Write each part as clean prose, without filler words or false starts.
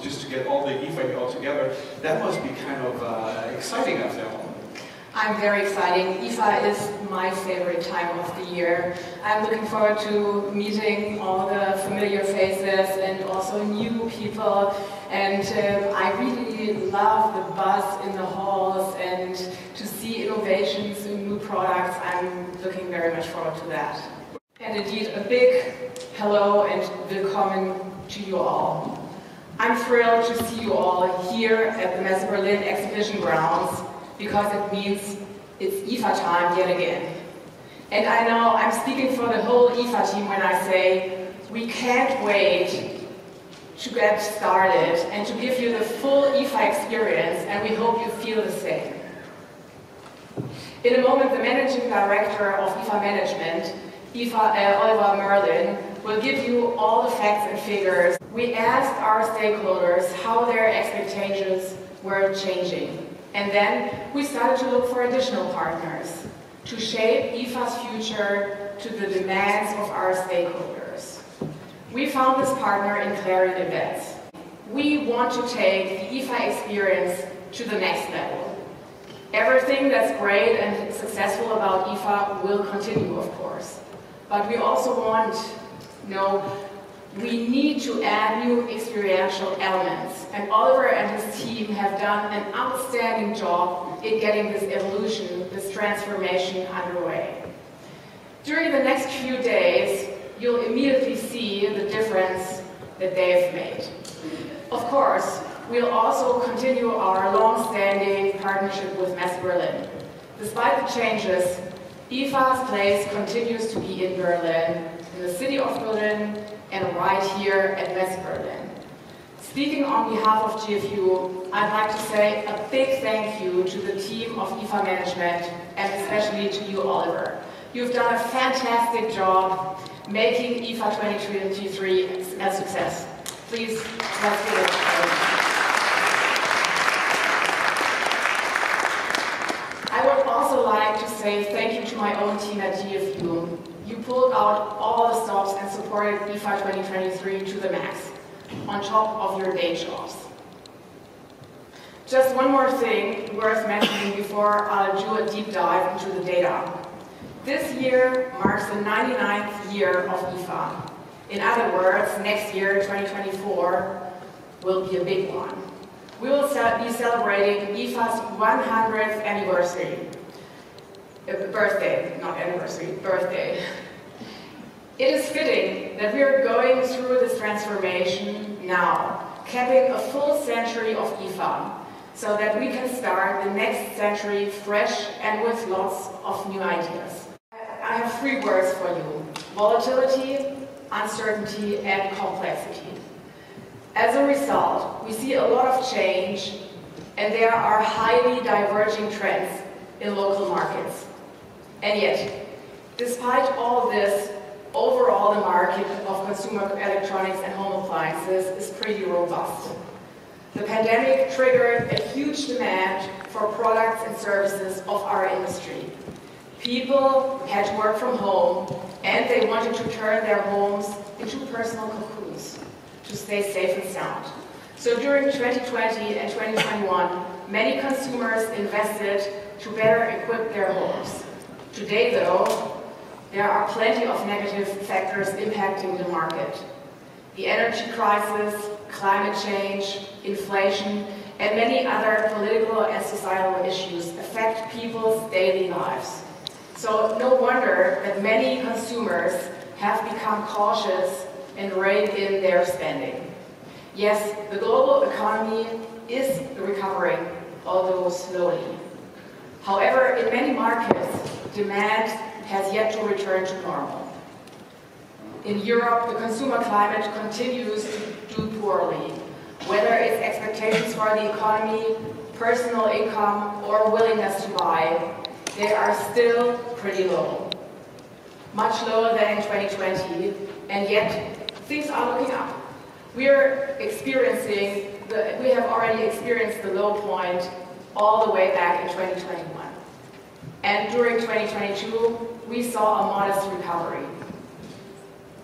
just to get all the IFA all together. That must be kind of exciting after all. I'm very exciting. IFA is my favorite time of the year. I'm looking forward to meeting all the familiar faces and also new people. And I really love the buzz in the halls and to see innovations and new products. I'm looking very much forward to that. And indeed, a big hello and willkommen to you all. I'm thrilled to see you all here at the Messe Berlin exhibition grounds, because it means it's IFA time yet again. And I know I'm speaking for the whole IFA team when I say we can't wait to get started and to give you the full IFA experience, and we hope you feel the same. In a moment, the Managing Director of IFA Management, Oliver Merlin, will give you all the facts and figures. We asked our stakeholders how their expectations were changing. And then we started to look for additional partners to shape IFA's future to the demands of our stakeholders. We found this partner in Clarion Events. We want to take the IFA experience to the next level. Everything that's great and successful about IFA will continue, of course. But we also want, we need to add new experiential elements. And Oliver and his team have done an outstanding job in getting this evolution, this transformation underway. During the next few days, you'll immediately see the difference that they've made. Of course, we'll also continue our long-standing partnership with Messe Berlin. Despite the changes, IFA's place continues to be in Berlin, in the city of Berlin, and right here at Messe Berlin. Speaking on behalf of GFU, I'd like to say a big thank you to the team of IFA Management, and especially to you, Oliver. You've done a fantastic job making IFA 2023 a success. Please, let's give it a try. I would also like to say thank you to my own team at GFU. You pulled out all the stops and supported IFA 2023 to the max, on top of your day jobs. Just one more thing worth mentioning before I'll do a deep dive into the data. This year marks the 99th year of IFA. In other words, next year, 2024, will be a big one. We will be celebrating IFA's 100th anniversary. Birthday, not anniversary, birthday. It is fitting that we are going through this transformation now, capping a full century of IFA, so that we can start the next century fresh and with lots of new ideas. I have 3 words for you: volatility, uncertainty, and complexity. As a result, we see a lot of change, and there are highly diverging trends in local markets. And yet, despite all this, overall the market of consumer electronics and home appliances is pretty robust. The pandemic triggered a huge demand for products and services of our industry. People had to work from home, and they wanted to turn their homes into personal cocoons to stay safe and sound. So during 2020 and 2021, many consumers invested to better equip their homes. Today, though, there are plenty of negative factors impacting the market. The energy crisis, climate change, inflation, and many other political and societal issues affect people's daily lives. So no wonder that many consumers have become cautious and rein in their spending. Yes, the global economy is recovering, although slowly. However, in many markets, demand has yet to return to normal. In Europe, the consumer climate continues to do poorly. Whether it's expectations for the economy, personal income, or willingness to buy, they are still pretty low. Much lower than in 2020, and yet things are looking up. We have already experienced the low point all the way back in 2021. And during 2022, we saw a modest recovery.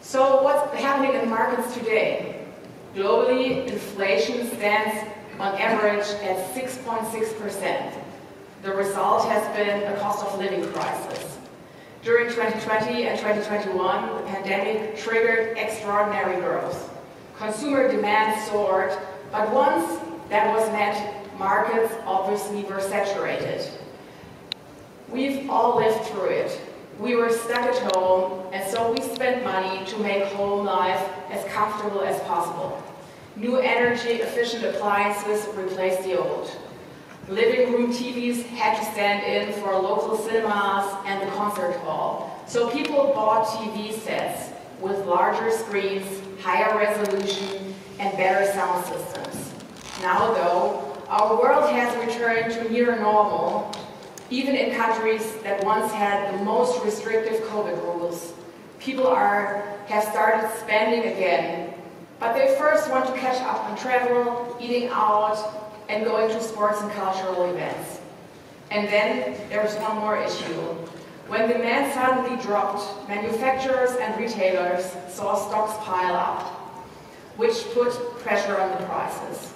So what's happening in markets today? Globally, inflation stands on average at 6.6%. The result has been a cost of living crisis. During 2020 and 2021, the pandemic triggered extraordinary growth. Consumer demand soared, but once that was met, markets obviously were saturated. We've all lived through it. We were stuck at home, and so we spent money to make home life as comfortable as possible. New energy-efficient appliances replaced the old. Living room TVs had to stand in for local cinemas and the concert hall. So people bought TV sets with larger screens, higher resolution, and better sound systems. Now, though, our world has returned to near normal, even in countries that once had the most restrictive COVID rules. People have started spending again, but they first want to catch up on travel, eating out, and going to sports and cultural events. And then there's one more issue. When demand suddenly dropped, manufacturers and retailers saw stocks pile up, which put pressure on the prices.